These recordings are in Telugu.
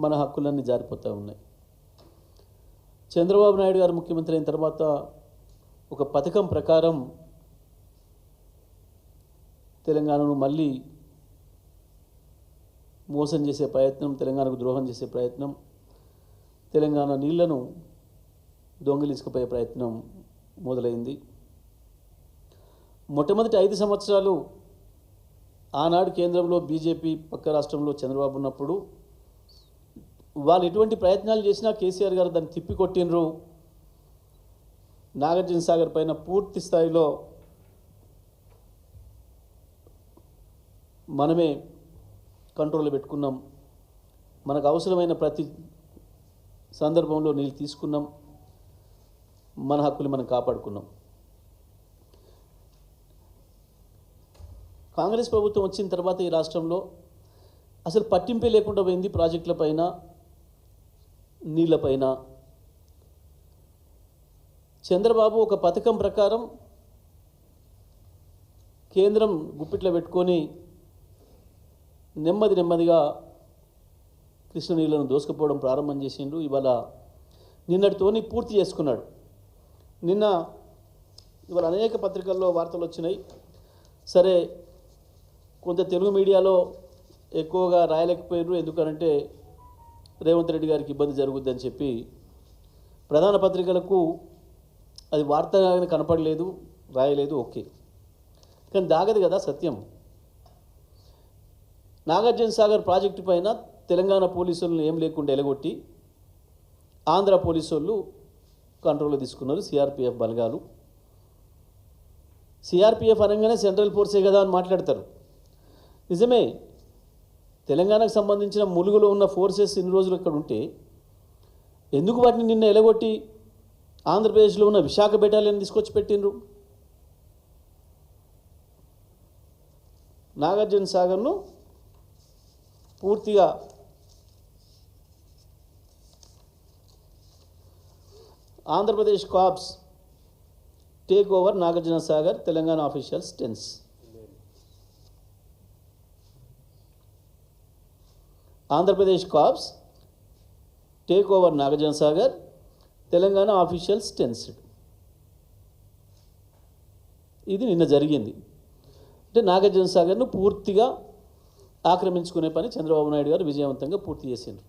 మన హక్కులన్నీ జారిపోతూ ఉన్నాయి. చంద్రబాబు నాయుడు గారు ముఖ్యమంత్రి అయిన తర్వాత ఒక పథకం ప్రకారం తెలంగాణను మళ్ళీ మోసం చేసే ప్రయత్నం, తెలంగాణకు ద్రోహం చేసే ప్రయత్నం, తెలంగాణ నీళ్లను దొంగిలించుకుపోయే ప్రయత్నం మొదలైంది. మొట్టమొదటి 5 సంవత్సరాలు ఆనాడు కేంద్రంలో బీజేపీ, పక్క రాష్ట్రంలో చంద్రబాబు ఉన్నప్పుడు వాళ్ళు ఎటువంటి ప్రయత్నాలు చేసినా కేసీఆర్ గారు దాన్ని తిప్పికొట్టినరు. నాగార్జున సాగర్ పైన పూర్తి స్థాయిలో మనమే కంట్రోల్లో పెట్టుకున్నాం. మనకు అవసరమైన ప్రతి సందర్భంలో నీళ్ళు తీసుకున్నాం. మన హక్కులు మనం కాపాడుకున్నాం. కాంగ్రెస్ ప్రభుత్వం వచ్చిన తర్వాత ఈ రాష్ట్రంలో అసలు పట్టింపే లేకుండా పోయింది ప్రాజెక్టులపైన, నీళ్ళపైన. చంద్రబాబు ఒక పథకం ప్రకారం కేంద్రం గుప్పిట్లో పెట్టుకొని నెమ్మదిగా కృష్ణ నీళ్లను దోసుకుపోవడం ప్రారంభం చేసిండు. ఇవాళ నిన్నటితోని పూర్తి చేసుకున్నాడు. ఇవాళ అనేక పత్రికల్లో వార్తలు వచ్చినాయి. సరే, కొంత తెలుగు మీడియాలో ఎక్కువగా రాయలేకపోయారు. ఎందుకనంటే రేవంత్ రెడ్డి గారికి ఇబ్బంది జరుగుద్దని చెప్పి ప్రధాన పత్రికలకు అది వార్తగా కనపడలేదు, రాయలేదు. ఓకే, కానీ దాగదు కదా సత్యం. నాగార్జున సాగర్ ప్రాజెక్టు పైన తెలంగాణ పోలీసులను ఏం లేకుండా ఎలగొట్టి ఆంధ్ర పోలీసు వాళ్ళు కంట్రోల్లో తీసుకున్నారు. సిఆర్పిఎఫ్ బలగాలు. సిఆర్పిఎఫ్ అనగానే సెంట్రల్ ఫోర్సే కదా అని మాట్లాడతారు. నిజమే, తెలంగాణకు సంబంధించిన ములుగులో ఉన్న ఫోర్సెస్ ఇన్ని రోజులు ఇక్కడ ఉంటే ఎందుకు వాటిని నిన్న ఎలగొట్టి ఆంధ్రప్రదేశ్లో ఉన్న విశాఖ బెటాలియన్ తీసుకొచ్చి పెట్టిండ్రు? నాగార్జున సాగర్ను పూర్తిగా Andhra Pradesh corps take over Nagarjuna Sagar, Telangana officials tense. Andhra Pradesh corps take over Nagarjuna Sagar, Telangana officials tensed. ఇది నిన్న జరిగింది. అంటే నాగార్జున సాగర్ను పూర్తిగా ఆక్రమించుకునే పని చంద్రబాబు నాయుడు గారు విజయవంతంగా పూర్తి చేసిండ్రు.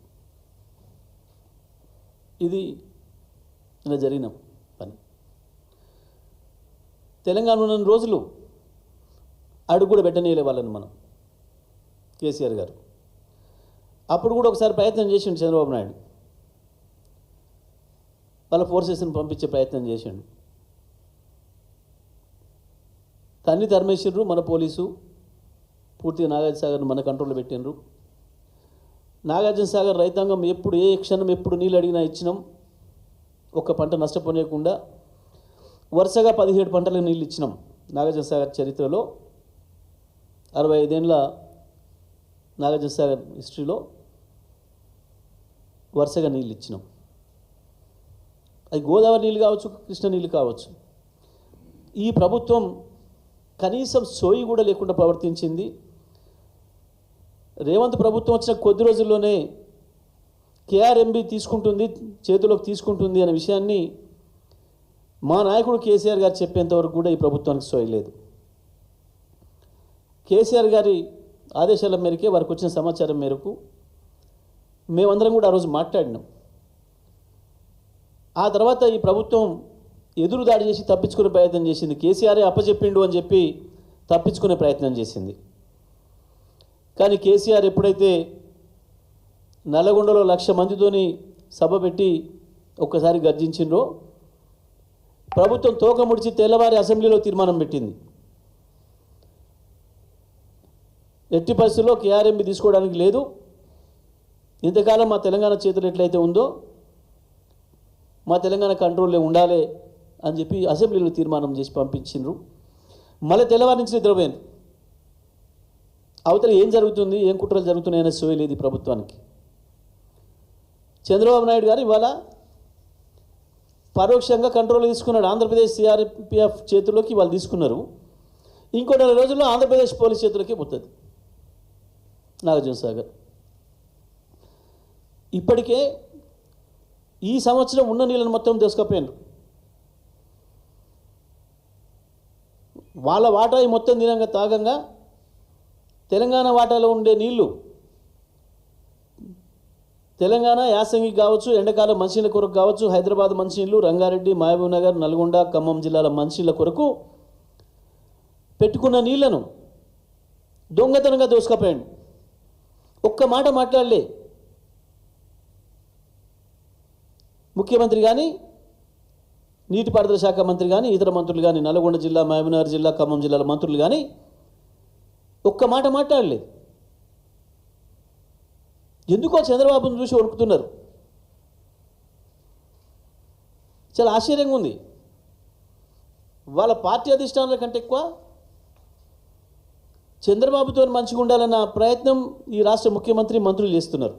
ఇది నిన్న జరిగిన పని. తెలంగాణ ఉన్న రోజులు అడుగు కూడా పెట్టనీయలే వాళ్ళని మనం కేసీఆర్ గారు. అప్పుడు కూడా ఒకసారి ప్రయత్నం చేసిండు చంద్రబాబు నాయుడు. వాళ్ళ ఫోర్సెస్ని పంపించే ప్రయత్నం చేసిండు. తన్ని తరిమేసిండ్రు మన పోలీసు. పూర్తిగా నాగార్జున సాగర్ను మన కంట్రోల్లో పెట్టిండ్రు. నాగార్జున సాగర్ రైతాంగం ఎప్పుడు ఏ క్షణం ఎప్పుడు నీళ్ళు అడిగినా ఇచ్చినాం. ఒక్క పంట నష్టపోలేకుండా వరుసగా 17 పంటలకు నీళ్ళు ఇచ్చినాం. నాగార్జున సాగర్ చరిత్రలో 65 ఏళ్ళ నాగార్జున సాగర్ హిస్టరీలో వరుసగా నీళ్ళు ఇచ్చినాం. అది గోదావరి నీళ్ళు కావచ్చు, కృష్ణ నీళ్ళు కావచ్చు. ఈ ప్రభుత్వం కనీసం సోయి కూడా లేకుండా ప్రవర్తించింది. రేవంత్ ప్రభుత్వం వచ్చిన కొద్ది రోజుల్లోనే కేఆర్ఎంబి చేతిలోకి తీసుకుంటుంది అనే విషయాన్ని మా నాయకుడు కేసీఆర్ గారు చెప్పేంతవరకు కూడా ఈ ప్రభుత్వానికి సోయి లేదు. కేసీఆర్ గారి ఆదేశాల మేరకే, వారికి వచ్చిన సమాచారం మేరకు మేమందరం కూడా ఆ రోజు మాట్లాడినాం. ఆ తర్వాత ఈ ప్రభుత్వం ఎదురు దాడి చేసి తప్పించుకునే ప్రయత్నం చేసింది. కేసీఆరే అప్పచెప్పిండు అని చెప్పి తప్పించుకునే ప్రయత్నం చేసింది. కానీ కేసీఆర్ ఎప్పుడైతే నల్లగొండలో 1,00,000 మందితోని సభ పెట్టి ఒక్కసారి గర్జించిండ్రో, ప్రభుత్వం తోక ముడిచి తెల్లవారి అసెంబ్లీలో తీర్మానం పెట్టింది. ఎట్టి పరిస్థితుల్లో కేఆర్ఎంబి తీసుకోవడానికి లేదు. ఇంతకాలం మా తెలంగాణ చేతులు ఎట్లయితే ఉందో మా తెలంగాణ కంట్రోల్లో ఉండాలి అని చెప్పి అసెంబ్లీలో తీర్మానం చేసి పంపించిండ్రు. మళ్ళీ తెల్లవారి నుంచి నిద్రపోయాను. అవతల ఏం జరుగుతుంది, ఏం కుట్రలు జరుగుతున్నాయనే సోయలేదు ఈ ప్రభుత్వానికి. చంద్రబాబు నాయుడు గారు ఇవాళ పరోక్షంగా కంట్రోల్ తీసుకున్నాడు. ఆంధ్రప్రదేశ్ సిఆర్పిఎఫ్ చేతుల్లోకి వాళ్ళు తీసుకున్నారు. ఇంకో 4 రోజుల్లో ఆంధ్రప్రదేశ్ పోలీస్ చేతులకే పోతుంది నాగార్జున సాగర్. ఇప్పటికే ఈ సంవత్సరం ఉన్న నీళ్ళని మొత్తం దోసుకపోయారు. వాళ్ళ వాటా ఈ మొత్తం దినంగా తాగంగా తెలంగాణ వాటాలో ఉండే నీళ్లు తెలంగాణ యాసంగి కావచ్చు, ఎండాకాలం మంచినీళ్ళ కొరకు కావచ్చు, హైదరాబాద్ మంచినీళ్ళు, రంగారెడ్డి, మహబూబ్ నగర్, నల్గొండ, ఖమ్మం జిల్లాల మంచినీళ్ళ కొరకు పెట్టుకున్న నీళ్లను దొంగతనంగా దోసుకపోయాడు. ఒక్క మాట మాట్లాడలే ముఖ్యమంత్రి కానీ, నీటిపారుదల శాఖ మంత్రి కానీ, ఇతర మంత్రులు కానీ, నల్గొండ జిల్లా, మహబూబ్ నగర్ జిల్లా, ఖమ్మం జిల్లాల మంత్రులు కానీ ఒక్క మాట మాట్లాడలేదు. ఎందుకో చంద్రబాబును చూసి వణుకుతున్నారు. చాలా ఆశ్చర్యంగా ఉంది. వాళ్ళ పార్టీ అధిష్టానాల కంటే ఎక్కువ చంద్రబాబుతో మంచిగా ఉండాలన్న ప్రయత్నం ఈ రాష్ట్ర ముఖ్యమంత్రి, మంత్రులు చేస్తున్నారు.